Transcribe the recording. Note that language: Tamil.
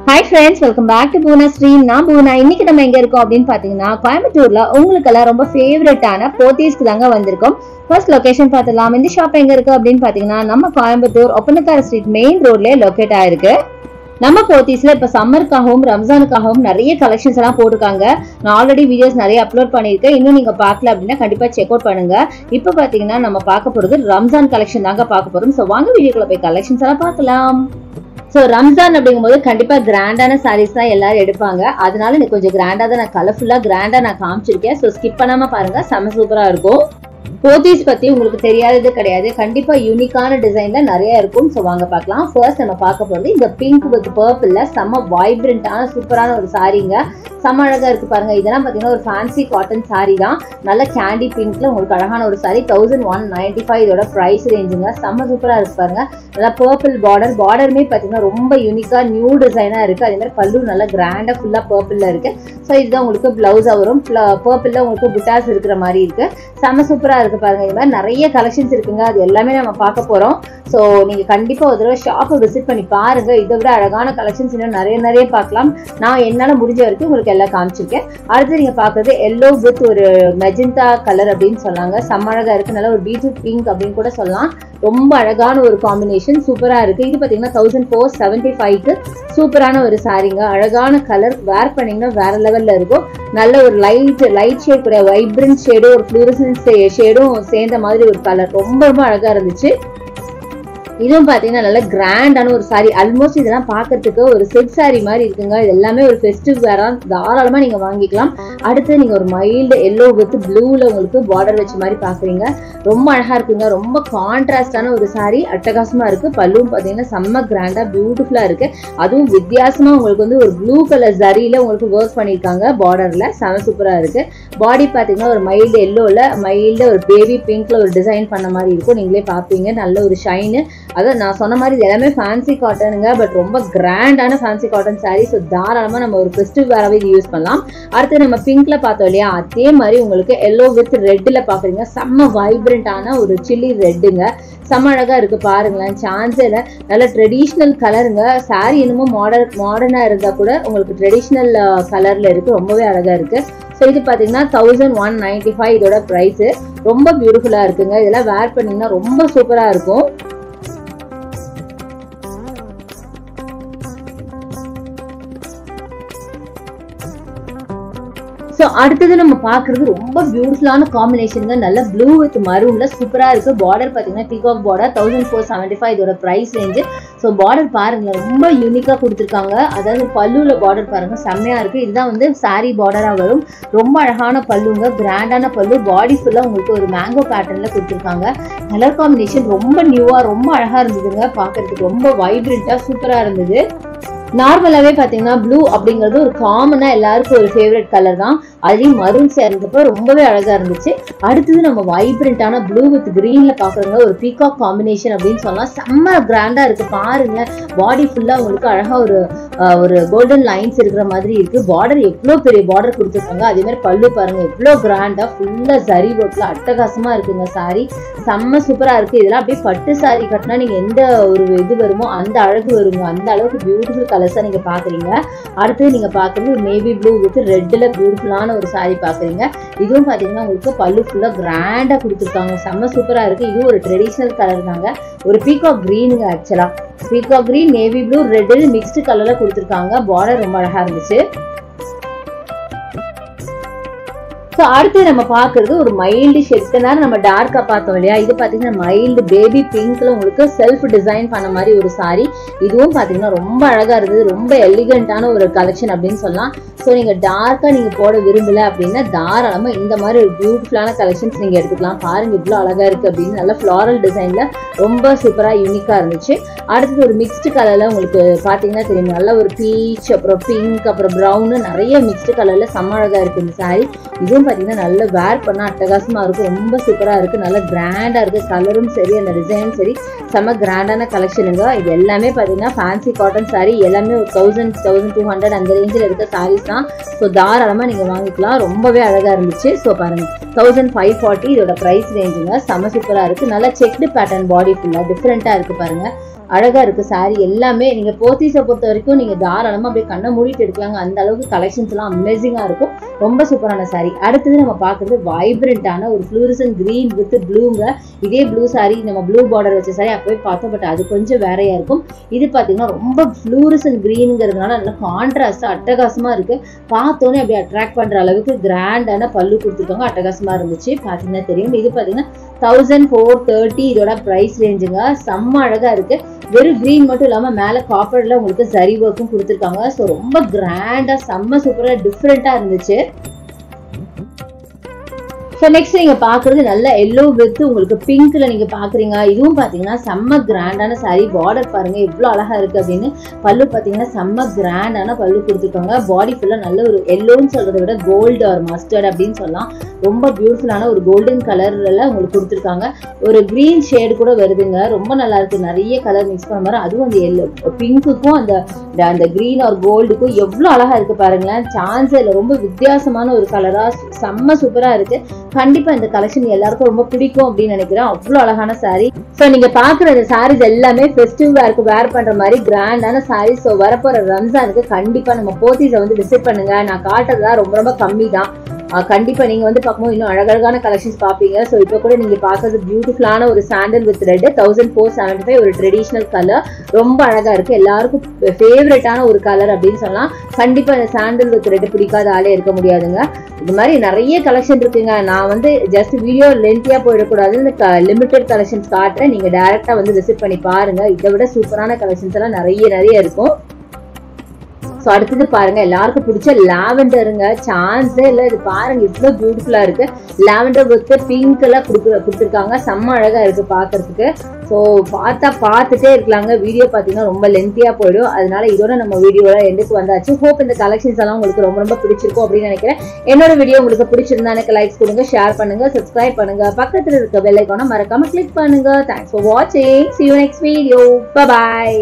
Hi friends, welcome back to Boona Stream. நான் Boona. இன்னைக்கு நம்ம எங்க இருக்கோம் அப்படின்னு பாத்தீங்கன்னா கோயம்புத்தூர்ல உங்களுக்கு எல்லாம் ரொம்ப ஃபேவரட்டான போத்தீஸ்க்கு தாங்க வந்திருக்கோம். ஃபர்ஸ்ட் லொகேஷன் பார்த்துடலாம். இந்த ஷாப் எங்க இருக்கு அப்படின்னு பாத்தீங்கன்னா நம்ம கோயம்புத்தூர் ஒப்பனக்கார ஸ்ட்ரீட் மெயின் ரோட்லயே லொகேட் ஆயிருக்கு. நம்ம போத்தீஸ்ல இப்ப சம்மருக்காகவும் ரம்ஜானுக்காகவும் நிறைய கலெக்ஷன்ஸ் எல்லாம் போட்டிருக்காங்க. நான் ஆல்ரெடி வீடியோஸ் நிறைய அப்லோட் பண்ணிருக்கேன். இன்னும் நீங்க பார்க்கல அப்படின்னா கண்டிப்பா செக் அவுட் பண்ணுங்க. இப்ப பாத்தீங்கன்னா நம்ம பார்க்க போறது ரம்ஜான் கலெக்ஷன் தாங்க பார்க்க போறோம். சோ வாங்க வீடியோக்குள்ள போய் கலெக்ஷன்ஸ் எல்லாம் பார்க்கலாம். ஸோ ரம்ஜான் அப்படிங்கும்போது கண்டிப்பா கிராண்டான சாரீஸ் தான் எல்லாரும் எடுப்பாங்க. அதனால எனக்கு கொஞ்சம் கிராண்டா தான் நான் கலர்ஃபுல்லா கிராண்டா நான் காமிச்சிருக்கேன். ஸோ ஸ்கிப் பண்ணாம பாருங்க, செம சூப்பரா இருக்கும். போத்தீஸ் பத்தி உங்களுக்கு தெரியாதது கிடையாது. கண்டிப்பா யூனிக்கான டிசைன்ல நிறைய இருக்கும். ஸோ வாங்க பார்க்கலாம். ஃபர்ஸ்ட் நம்ம பார்க்க போறது இந்த பிங்க் வித் பர்பிள்ல செம வைப்ரண்டான சூப்பரான ஒரு சாரீங்க. செம அழகா இருக்கு பாருங்க. இதெல்லாம் பாத்தீங்கன்னா ஒரு ஃபேன்சி காட்டன் சாரீ தான். நல்ல கேண்டி பிங்க்ல உங்களுக்கு அழகான ஒரு சாரீ. 1195 இதோட பிரைஸ் ரேஞ்சுங்க. செம சூப்பரா இருக்கு பாருங்க. நல்லா பர்பிள் பார்டருமே பாத்தீங்கன்னா ரொம்ப யூனிக்கா நியூ டிசைனா இருக்கு. அதே மாதிரி பல்லு நல்லா கிராண்டா ஃபுல்லா பர்பிள்ல இருக்கு. ஸோ இதுதான் உங்களுக்கு பிளவுஸா வரும். பர்பிள்ல உங்களுக்கு புட்டாஸ் இருக்கிற மாதிரி இருக்கு. செம சூப்பரா இருக்கு பாருங்க. இது மாதிரி நிறைய கலெக்ஷன்ஸ் இருக்குங்க. அது எல்லாமே நம்ம பார்க்க போறோம். ஸோ நீங்க கண்டிப்பா ஒரு தடவை ஷாப்பை விசிட் பண்ணி பாருங்க. இதை விட அழகான கலெக்ஷன்ஸ் இன்னும் நிறைய பார்க்கலாம். நான் என்னால முடிஞ்ச வரைக்கும் உங்களுக்கு எல்லாம் காமிச்சிருக்கேன். அடுத்து நீங்க பாக்குறது எல்லோ வித் ஒரு மெஜந்தா கலர் அப்படின்னு சொன்னாங்க. செம்ம அழகா இருக்கு. நல்ல ஒரு பீட்ரூட் பிங்க் அப்படின்னு கூட சொல்லலாம். ரொம்ப அழகான ஒரு காம்பினேஷன், சூப்பரா இருக்கு. இது பாத்தீங்கன்னா 1475க்கு சூப்பரான ஒரு சாரீங்க. அழகான கலர், வேர் பண்ணீங்கன்னா வேற லெவல்ல இருக்கும். நல்ல ஒரு லைட் ஷேட் கூட வைப்ரண்ட் ஷேடும் ஒரு ஃப்ளூரசன்ஸ் ஷேடும் சேர்ந்த மாதிரி ஒரு கலர் ரொம்ப அழகா இருந்துச்சு. இதுவும் பாத்தீங்கன்னா நல்ல கிராண்டான ஒரு சாரி. ஆல்மோஸ்ட் இதெல்லாம் பாக்குறதுக்கு ஒரு செட் சாரி மாதிரி இருக்குங்க. இது எல்லாமே ஒரு ஃபெஸ்டிவ் வேரா தாராளமா நீங்க வாங்கிக்கலாம். அடுத்து நீங்க ஒரு மைல்டு எல்லோ வித் ப்ளூல உங்களுக்கு பார்டர் வச்ச மாதிரி பாக்குறீங்க. ரொம்ப அழகா இருக்குங்க. ரொம்ப கான்ட்ராஸ்டான ஒரு சாரி, அட்டகாசமா இருக்கு. பல்லுவும் பாத்தீங்கன்னா செம்ம கிராண்டா பியூட்டிஃபுல்லா இருக்கு. அதுவும் வித்தியாசமா உங்களுக்கு வந்து ஒரு ப்ளூ கலர் ஜரியில உங்களுக்கு ஒர்க் பண்ணிருக்காங்க பார்டர்ல. செம சூப்பரா இருக்கு. பாடி பாத்தீங்கன்னா ஒரு மைல்டு எல்லோல மைல்டு ஒரு பேபி பிங்க்ல ஒரு டிசைன் பண்ண மாதிரி இருக்கும். நீங்களே பாப்பீங்க. நல்ல ஒரு ஷைனு. அதான் நான் சொன்ன மாதிரி இது எல்லாமே ஃபேன்சி காட்டனுங்க. பட் ரொம்ப கிராண்டான ஃபேன்சி காட்டன் சாரீ. ஸோ தாராளமா நம்ம ஒரு ஃபெஸ்டிவ் வேறாவே இது யூஸ் பண்ணலாம். அடுத்து நம்ம பிங்க்ல பார்த்தோம் இல்லையா, அதே மாதிரி உங்களுக்கு எல்லோ வித் ரெட்ல பாக்குறீங்க. செம்ம வைப்ரண்டான ஒரு சில்லி ரெட்டுங்க. செம்ம அழகா இருக்கு பாருங்களேன். சான்ஸில் நல்ல ட்ரெடிஷ்னல் கலருங்க. சாரீ என்னமோ மாடர்னா இருந்தா கூட உங்களுக்கு ட்ரெடிஷ்னல் கலர்ல இருக்கு. ரொம்பவே அழகா இருக்கு. ஸோ இது பாத்தீங்கன்னா 1195 இதோட பிரைஸ். ரொம்ப பியூட்டிஃபுல்லா இருக்குங்க. இதெல்லாம் வேர் பண்ணீங்கன்னா ரொம்ப சூப்பரா இருக்கும். ஸோ அடுத்தது நம்ம பாக்குறது ரொம்ப பியூட்டிஃபுல்லான காம்பினேஷனுங்க. நல்ல ப்ளூ வித் மரூன்ல சூப்பரா இருக்கு. பார்டர் பாத்தீங்கன்னா பீகாக் பார்டர். 1475 இதோட பிரைஸ் ரேஞ்சு. ஸோ பார்டர் பாருங்க ரொம்ப யூனிக்கா கொடுத்துருக்காங்க. அதாவது பல்லுல பார்டர் பாருங்க செம்மையா இருக்கு. இதுதான் வந்து சாரி பார்டரா வரும். ரொம்ப அழகான பல்லுங்க, கிராண்டான பல்லு. பாடி ஃபுல்லா உங்களுக்கு ஒரு மேங்கோ பேட்டர்ன்ல கொடுத்துருக்காங்க. கலர் காம்பினேஷன் ரொம்ப நியூவா ரொம்ப அழகா இருந்ததுங்க. பாக்குறதுக்கு ரொம்ப வைப்ரண்டா சூப்பரா இருந்தது. நார்மலாவே பாத்தீங்கன்னா ப்ளூ அப்படிங்கிறது ஒரு காமனா எல்லாருக்கும் ஒரு ஃபேவரட் கலர் தான். அதுலயும் மரூன் சேர்ந்தப்ப ரொம்பவே அழகா இருந்துச்சு. அடுத்தது நம்ம வைப்ரண்டான ப்ளூ வித் கிரீன்ல பாக்குறவங்க ஒரு பீகாக் காம்பினேஷன் அப்படின்னு சொல்லலாம். செம்ம கிராண்டா இருக்கு பாருங்க. பாடி ஃபுல்லா உங்களுக்கு அழகா ஒரு கோல்டன் லைன்ஸ் இருக்கிற மாதிரி இருக்கு. பார்டர் எவ்வளவு பெரிய பார்டர் கொடுத்துருக்காங்க. அதே மாதிரி பல்லு பாருங்க எவ்வளவு கிராண்டா ஃபுல்லா ஜரி ஒர்க்ல அட்டகாசமா இருக்குங்க. சாரி செம்ம சூப்பரா இருக்கு. இதெல்லாம் அப்படியே பட்டு சாரி கட்டினா நீங்க எந்த ஒரு இது வருமோ அந்த அழகு வருங்க. அந்த அளவுக்கு பியூட்டிஃபுல் கலர்ஸா நீங்க பாக்குறீங்க. அடுத்து நீங்க பாக்குறது நேவி ப்ளூ வித் ரெட்ல பியூட்டிஃபுல்லான ஒரு சாரி பாக்குறீங்க. இதுவும் பாத்தீங்கன்னா உங்களுக்கு பல்லு ஃபுல்லா கிராண்டா கொடுத்துருக்காங்க. செம்ம சூப்பரா இருக்கு. இதுவும் ஒரு ட்ரெடிஷனல் கலர் தாங்க. ஒரு பீகாக் கிரீனுங்க. ஆக்சுவலா peacock green navy blue red mixed கலர்ல கொடுத்துருக்காங்க. பார்டர் ரொம்ப அழகா இருந்துச்சு. ஸோ அடுத்து நம்ம பாக்குறது ஒரு மைல்டு ஷெட். நம்ம டார்க்கா பார்த்தோம் இல்லையா, இது பாத்தீங்கன்னா மைல்டு பேபி பிங்க்ல உங்களுக்கு செல்ஃப் டிசைன் பண்ண மாதிரி ஒரு சாரி. இதுவும் பாத்தீங்கன்னா ரொம்ப அழகா இருந்தது. ரொம்ப எலிகண்டான ஒரு கலெக்ஷன் அப்படின்னு சொல்லலாம். ஸோ நீங்க டார்க்கா நீங்க போட விரும்பல அப்படின்னா தாராளமா இந்த மாதிரி ஒரு பியூட்டிஃபுல்லான கலெக்ஷன்ஸ் நீங்க எடுத்துக்கலாம். பாருங்க இவ்வளவு அழகா இருக்கு அப்படின்னு. நல்ல ஃபிளாரல் டிசைன்ல ரொம்ப சூப்பரா யூனிக்கா இருந்துச்சு. அடுத்தது ஒரு மிக்ஸ்டு கலர்ல உங்களுக்கு பாத்தீங்கன்னா தெரியும். நல்ல ஒரு பீச், அப்புறம் பிங்க், அப்புறம் ப்ரௌன், நிறைய மிக்ஸ்டு கலர்ல செம்ம அழகா இருக்கு இந்த சாரி. இதுவும் பாத்தீங்கன்னா நல்ல வேர் பண்ண அட்டகாசமா இருக்கும். ரொம்ப சூப்பரா இருக்கு. நல்ல கிராண்டா இருக்கு. கலரும் சரி அந்த டிசைனும் சரி செம்ம கிராண்டான கலெக்ஷனுங்க. இது எல்லாமே பாத்தீங்கன்னா ஃபேன்சி காட்டன் சாரி. எல்லாமே ஒரு 1200 அந்த ரேஞ்சில் இருக்க சாரீஸ் தான். ஸோ தாராளமா நீங்க வாங்கிக்கலாம். ரொம்பவே அழகா இருந்துச்சு. ஸோ பாருங்க 1540 இதோட பிரைஸ் ரேஞ்சுங்க. செம்ம சூப்பரா இருக்கு. நல்ல செக்டு பேட்டர்ன் பாடி ஃபுல்லா டிஃப்ரெண்டா இருக்கு பாருங்க. அழகா இருக்கு சாரி எல்லாமே. நீங்க போத்தீஸை பொறுத்த வரைக்கும் நீங்க தாராளமா அப்படியே கண்ணை மூடிட்டு எடுக்கலாங்க. அந்த அளவுக்கு கலெக்ஷன்ஸ் எல்லாம் அமேசிங்கா இருக்கும். ரொம்ப சூப்பரான சாரி. அடுத்தது நம்ம பாக்குறது வைப்ரண்டான ஒரு ஃப்ளூரசன்ட் கிரீன் வித் ப்ளூங்க. இதே ப்ளூ சாரி நம்ம ப்ளூ பார்டர் வச்ச சாரி அப்பவே பார்த்தோம், பட் அது கொஞ்சம் வேறையா இருக்கும். இது பாத்தீங்கன்னா ரொம்ப ஃப்ளூரசன்ட் கிரீனுங்கிறதுனால நல்லா கான்ட்ராஸ்டா அட்டகாசமா இருக்கு. பார்த்தோன்னே அப்படியே அட்ராக்ட் பண்ற அளவுக்கு கிராண்டான பல்லு கொடுத்துருக்காங்க. அட்டகாசமா இருந்துச்சு, பாத்தீங்கன்னா தெரியும். இது பாத்தீங்கன்னா 1430 இதோட பிரைஸ் ரேஞ்சுங்க. செம்ம அழகா இருக்கு. வெறும் கிரீன் மட்டும் இல்லாம மேல காப்பர்ல உங்களுக்கு சரி ஒர்க்கும் கொடுத்துருக்காங்க. ஸோ ரொம்ப கிராண்டா செம்ம சூப்பரா டிஃப்ரெண்டா இருந்துச்சு. ஸோ நெக்ஸ்ட் நீங்க பாக்குறது நல்ல எல்லோ வித் உங்களுக்கு பிங்க்ல நீங்க பாக்குறீங்க. இதுவும் பாத்தீங்கன்னா செம்ம கிராண்டான சாரி. பார்டர் பாருங்க எவ்வளவு அழகா இருக்கு அப்படின்னு. பல்லு பாத்தீங்கன்னா செம்ம கிராண்டான பல்லு கொடுத்துருக்காங்க. பாடி ஃபுல்லா நல்ல ஒரு எல்லோன்னு சொல்றதை விட கோல்டு ஆர் மஸ்டர்ட் அப்படின்னு சொல்லலாம். ரொம்ப பியூட்டிஃபுல்லான ஒரு கோல்டன் கலர்ல உங்களுக்கு கொடுத்துருக்காங்க. ஒரு கிரீன் ஷேடு கூட வருதுங்க. ரொம்ப நல்லா இருக்கு. நிறைய கலர் மிக்ஸ் பண்ண மாதிரி. அதுவும் அந்த எல்லோ பிங்க்குக்கும் அந்த கிரீன் ஆர் கோல்டுக்கும் எவ்வளவு அழகா இருக்கு பாருங்களேன். சான்ஸே இல்லை. ரொம்ப வித்தியாசமான ஒரு கலரா செம்ம சூப்பரா இருக்கு. கண்டிப்பா இந்த கலெக்ஷன் எல்லாருக்கும் ரொம்ப பிடிக்கும் அப்படின்னு நினைக்கிறேன். அவ்வளவு அழகான சாரி. சோ நீங்க பாக்குற இந்த சாரீஸ் எல்லாமே ஃபெஸ்டிவ் வேர்க்கு வேர் பண்ற மாதிரி கிராண்டான சாரீஸ். ஸோ வரப்போற ரம்ஜானுக்கு கண்டிப்பா நம்ம போத்தீஸை வந்து விசிட் பண்ணுங்க. நான் காட்டுறதுதான் ரொம்ப ரொம்ப கம்மி தான். கண்டிப்பா நீங்க வந்து பார்க்கும்போது இன்னும் அழகழகான கலெக்ஷன்ஸ் பாப்பீங்க. ஸோ இப்போ கூட நீங்க பாக்குறது பியூட்டிஃபுல்லான ஒரு சாண்டல் வித் ரெட் 1475 ஒரு ட்ரெடிஷனல் கலர். ரொம்ப அழகா இருக்கு. எல்லாருக்கும் ஃபேவரட்டான ஒரு கலர் அப்படின்னு சொல்லலாம். கண்டிப்பா இந்த சாண்டல் வித் ரெட் பிடிக்காத ஆளே இருக்க முடியாதுங்க. இது மாதிரி நிறைய கலெக்ஷன் இருக்குங்க. நான் வந்து ஜஸ்ட் வீடியோ லென்த்தியா போயிடக்கூடாது. இந்த லிமிடெட் கலெக்ஷன்ஸ் காட்டுறேன். நீங்க டைரக்டா வந்து விசிட் பண்ணி பாருங்க. இதை விட சூப்பரான கலெக்ஷன்ஸ் எல்லாம் நிறைய இருக்கும். ஸோ அடுத்தது பாருங்க எல்லாருக்கும் பிடிச்ச லாவெண்டருங்க. சான்ஸே இல்லை. இது பாருங்க இவ்வளவு பியூட்டிஃபுல்லா இருக்கு. லாவெண்டர் வித் பிங்க் எல்லாம் கொடுத்துருக்காங்க. செம்ம அழகா இருக்கு பாக்குறதுக்கு. ஸோ பார்த்துட்டே இருக்கலாங்க. வீடியோ பார்த்தீங்கன்னா ரொம்ப லென்த்தியா போயிடும். அதனால இதோட நம்ம வீடியோல எண்டுக்கு வந்தாச்சு. ஹோப் இந்த கலெக்ஷன்ஸ் எல்லாம் உங்களுக்கு ரொம்ப ரொம்ப பிடிச்சிருக்கும் அப்படின்னு நினைக்கிறேன். என்னோட வீடியோ உங்களுக்கு பிடிச்சிருந்தா எனக்கு லைக்ஸ் கொடுங்க, ஷேர் பண்ணுங்க, சப்ஸ்கிரைப் பண்ணுங்க, பக்கத்துல இருக்க பெல் ஐகானை மறக்காம கிளிக் பண்ணுங்க. தேங்க்ஸ் ஃபார் வாட்சிங். See you next video. Bye bye.